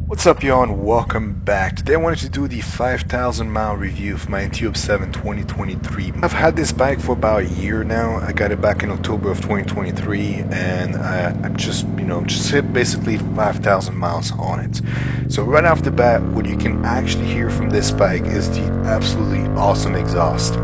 What's up, y'all, and welcome back. Today I wanted to do the 5,000 mile review of my MT07 2023. I've had this bike for about a year now. I got it back in October of 2023, and I've just hit basically 5,000 miles on it. So right off the bat, what you can actually hear from this bike is the absolutely awesome exhaust.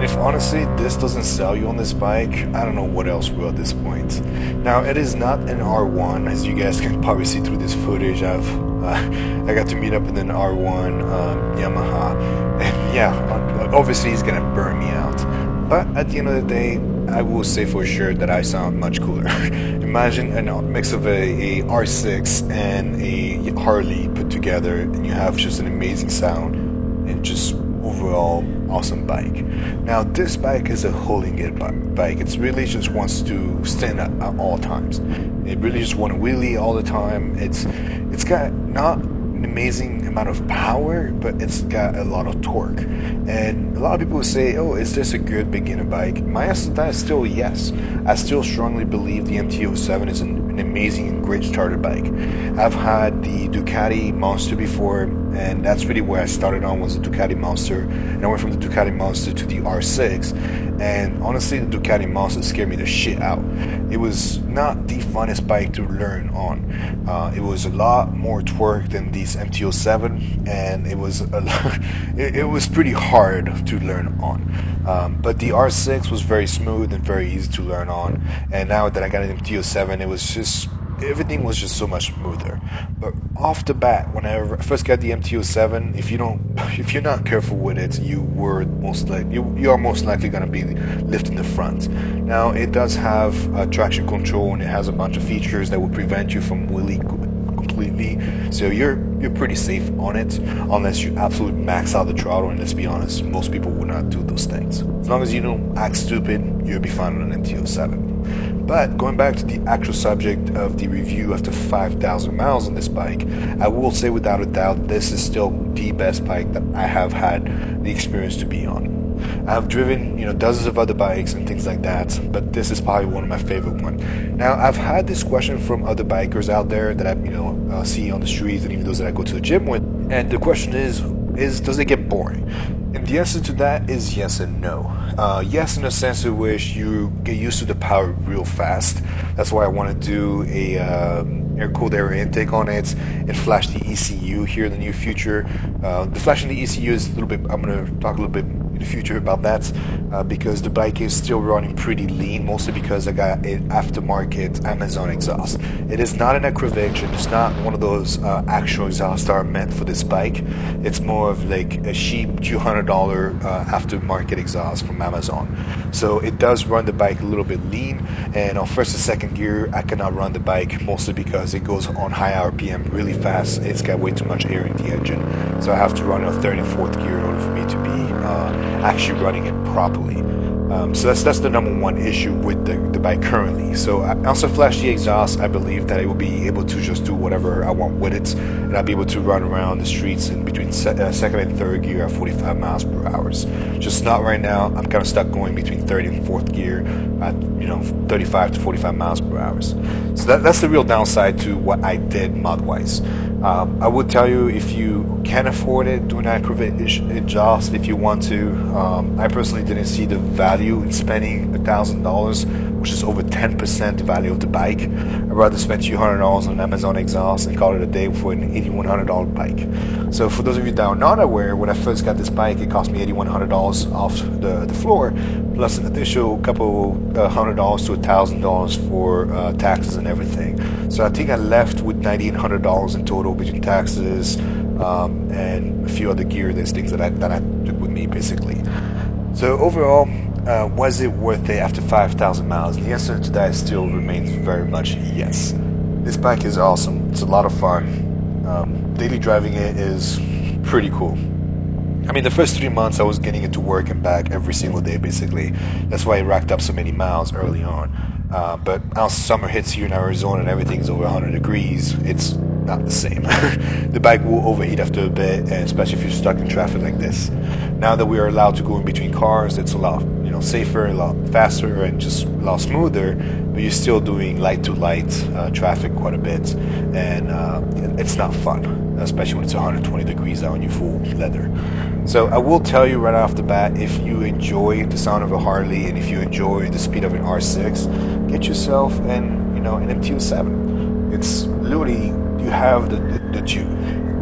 If honestly this doesn't sell you on this bike, I don't know what else will at this point. Now it is not an R1, as you guys can probably see through this footage. I got to meet up with an R1 Yamaha, and yeah, obviously he's gonna burn me out. But at the end of the day, I will say for sure that I sound much cooler. Imagine a mix of a R6 and a Harley put together, and you have just an amazing sound and just overall awesome bike. Now this bike is a holding it bike. It really just wants to stand at all times. It really just want to wheelie all the time. It's got not an amazing amount of power, but it's got a lot of torque. And a lot of people will say, oh, is this a good beginner bike? My answer to that is still yes. I still strongly believe the MT07 is an amazing and great starter bike. I've had the Ducati Monster before, and that's really where I started on, was the Ducati Monster, and I went from the Ducati Monster to the R6, and honestly the Ducati Monster scared me the shit out. It was not the funnest bike to learn on. It was a lot more torque than these MT07, and it was it was pretty hard to learn on. But the R6 was very smooth and very easy to learn on, and now that I got an MT07, it was just everything was just so much smoother. But off the bat, when I first got the MT07, if you're not careful with it, you are most likely going to be lifting the front. Now it does have traction control, and it has a bunch of features that will prevent you from wheeling completely, so you're pretty safe on it, unless you absolutely max out the throttle, and let's be honest, most people will not do those things. As long as you don't act stupid, you'll be fine on an MT07. But going back to the actual subject of the review after 5,000 miles on this bike, I will say without a doubt this is still the best bike that I have had the experience to be on. I've driven, dozens of other bikes and things like that, but this is probably one of my favorite ones. Now, I've had this question from other bikers out there that I see on the streets, and even those that I go to the gym with, and the question is does it get boring? And the answer to that is yes and no. Yes, in a sense in which you get used to the power real fast. That's why I want to do a air-cooled air intake on it and flash the ECU here in the near future. The flashing the ECU is a little bit, I'm going to talk a little bit in the future about that, because the bike is still running pretty lean, mostly because I got an aftermarket Amazon exhaust. It is not an Acrovision, it's not one of those actual exhausts that are meant for this bike. It's more of like a cheap $200 aftermarket exhaust from Amazon. So it does run the bike a little bit lean, and on first and second gear I cannot run the bike, mostly because it goes on high RPM really fast. It's got way too much air in the engine, so I have to run it on third and fourth gear in order for me to be actually running it properly. So that's the number one issue with the bike currently. So I also flash the exhaust. I believe that I will be able to just do whatever I want with it, and I'll be able to run around the streets in between second and third gear at 45 miles per hour. Just not right now. I'm kind of stuck going between third and fourth gear at 35 to 45 miles per hour. So that's the real downside to what I did mod-wise. I would tell you, if you can afford it, do an Acrovision exhaust if you want to. I personally didn't see the value in spending $1,000, which is over 10% the value of the bike. I'd rather spend $200 on an Amazon exhaust and call it a day for an $8,100 bike. So for those of you that are not aware, when I first got this bike, it cost me $8,100 off the floor, plus an additional couple $100 to $1,000 for taxes and everything. So I think I left with $9,800 in total between taxes and a few other gear. There's things that I took with me basically. So overall, was it worth it after 5,000 miles? The answer to that still remains very much yes. This bike is awesome. It's a lot of fun. Daily driving it is pretty cool. I mean, the first 3 months I was getting it to work and back every single day basically. That's why I racked up so many miles early on. But as summer hits here in Arizona and everything's over 100 degrees, it's not the same. The bike will overheat after a bit, and especially if you're stuck in traffic like this. Now that we are allowed to go in between cars, it's a lot safer, a lot faster, and just a lot smoother. but you're still doing light to light traffic quite a bit, and it's not fun, especially when it's 120 degrees out and you're full leather. So I will tell you right off the bat, if you enjoy the sound of a Harley and if you enjoy the speed of an R6, get yourself an MT07. It's literally, you have the juice.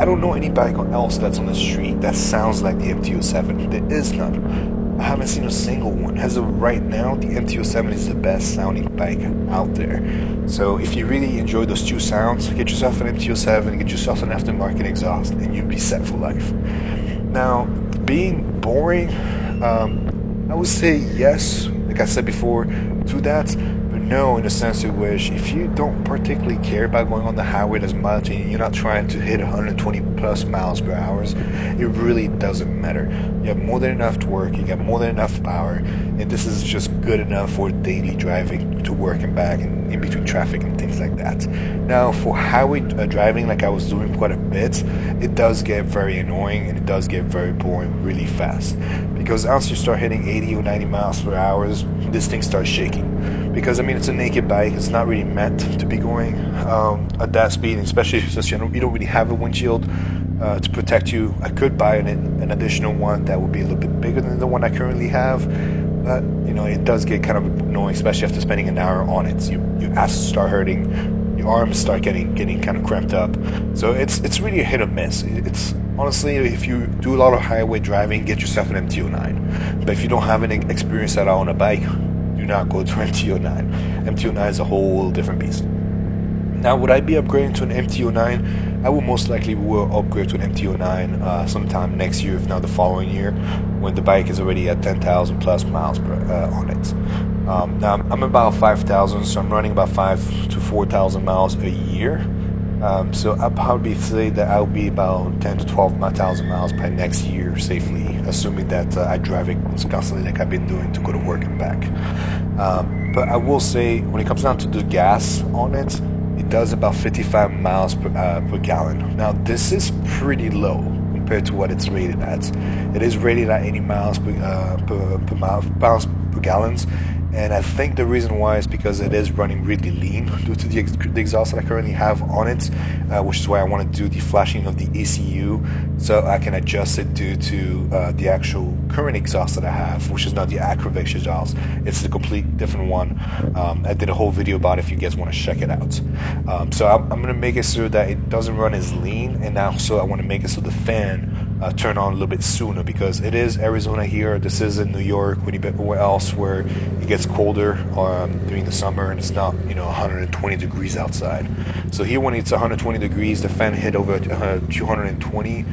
I don't know any bike else that's on the street that sounds like the MT07. There is none. I haven't seen a single one. As of right now, the MT07 is the best sounding bike out there. So if you really enjoy those two sounds, get yourself an MT07, get yourself an aftermarket exhaust, and you'll be set for life. Now, being boring, I would say yes, like I said before, to that, but no in the sense in which if you don't particularly care about going on the highway as much and you're not trying to hit 120 plus miles per hour, it really doesn't matter. You have more than enough torque, you got more than enough power, and this is just good enough for daily driving to work and back and in between traffic and things like that. Now, for highway driving, like I was doing quite a bit, it does get very annoying and it does get very boring really fast, because once you start hitting 80 or 90 miles per hour, this thing starts shaking. Because I mean, it's a naked bike, it's not really meant to be going at that speed, especially since you don't really have a windshield to protect you. I could buy an additional one that would be a little bit bigger than the one I currently have, but it does get kind of annoying, especially after spending an hour on it. Your ass start hurting, your arms start getting kind of cramped up. So it's really a hit or miss. It's honestly, if you do a lot of highway driving, get yourself an MT09. But if you don't have any experience at all on a bike, do not go to MT09. MT09 is a whole different beast. Now, would I be upgrading to an MT09? I will most likely upgrade to an MT09 sometime next year, if not the following year, when the bike is already at 10,000 plus miles on it. Now, I'm about 5,000, so I'm running about 5 to 4,000 miles a year. So I'll probably say that I'll be about 10 to 12,000 miles by next year safely, assuming that I drive it constantly like I've been doing to go to work and back. But I will say, when it comes down to the gas on it, it does about 55 miles per gallon. Now, this is pretty low compared to what it's rated at. It is rated at 80 miles miles per gallons. And I think the reason why is because it is running really lean due to the exhaust that I currently have on it, which is why I want to do the flashing of the ECU so I can adjust it due to the actual current exhaust that I have, which is not the Acrovix exhaust. It's the complete different one. I did a whole video about it if you guys want to check it out. So I'm going to make it so that it doesn't run as lean, and also I want to make it so the fan turn on a little bit sooner, because it is Arizona here. This is in New York, anywhere else where it gets colder during the summer and it's not 120 degrees outside. So here, when it's 120 degrees, the fan hit over 220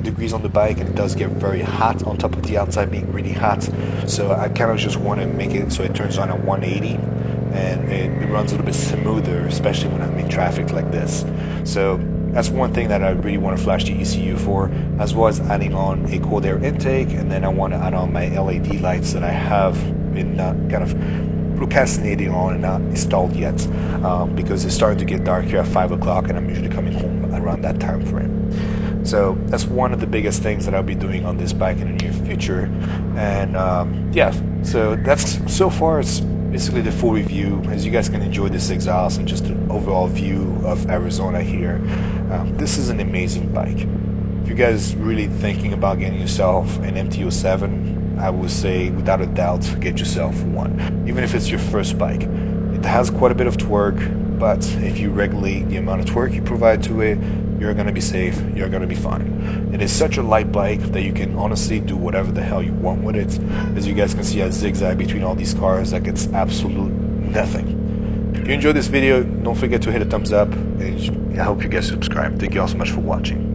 degrees on the bike, and it does get very hot on top of the outside being really hot. So I kind of just want to make it so it turns on at 180 and it runs a little bit smoother, especially when I'm in traffic like this. So that's one thing that I really want to flash the ECU for, as well as adding on a cold air intake, and then I want to add on my LED lights that I have been kind of procrastinating on and not installed yet, because it's starting to get dark here at 5 o'clock and I'm usually coming home around that time frame. So that's one of the biggest things that I'll be doing on this bike in the near future. And yeah, so that's, so far it's basically the full review, as you guys can enjoy this exhaust and just an overall view of Arizona here. This is an amazing bike. If you guys really thinking about getting yourself an MT07, I would say without a doubt get yourself one, even if it's your first bike. It has quite a bit of torque, but if you regulate the amount of torque you provide to it, you're going to be safe, you're going to be fine. It is such a light bike that you can honestly do whatever the hell you want with it. As you guys can see, I zigzag between all these cars like it's absolute nothing. If you enjoyed this video, don't forget to hit a thumbs up, and I hope you guys subscribe. Thank you all so much for watching.